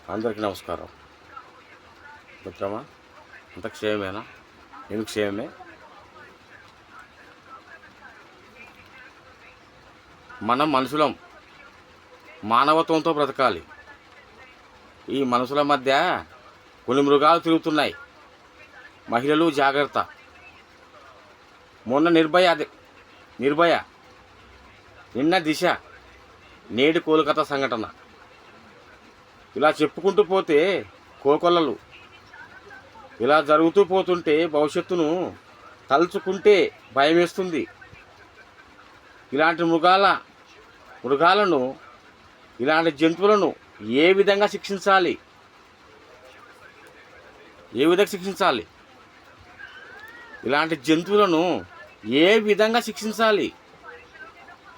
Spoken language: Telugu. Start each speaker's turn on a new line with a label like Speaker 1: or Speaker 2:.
Speaker 1: అందరికీ నమస్కారం. మిత్రమా, అంత క్షేమమేనా? నేను క్షేమమే. మనం మనుషులం, మానవత్వంతో బ్రతకాలి. ఈ మనుషుల మధ్య కొన్ని మృగాలు తిరుగుతున్నాయి. మహిళలు జాగ్రత్త. మొన్న నిర్భయ, నిన్న దిశ, నేడు కోల్కతా సంఘటన. ఇలా చెప్పుకుంటూ పోతే కోకొల్లలు. ఇలా జరుగుతూ పోతుంటే భవిష్యత్తును తలుచుకుంటే భయమేస్తుంది. ఇలాంటి మృగాలను, ఇలాంటి జంతువులను ఏ విధంగా శిక్షించాలి? ఇలాంటి జంతువులను ఏ విధంగా శిక్షించాలి?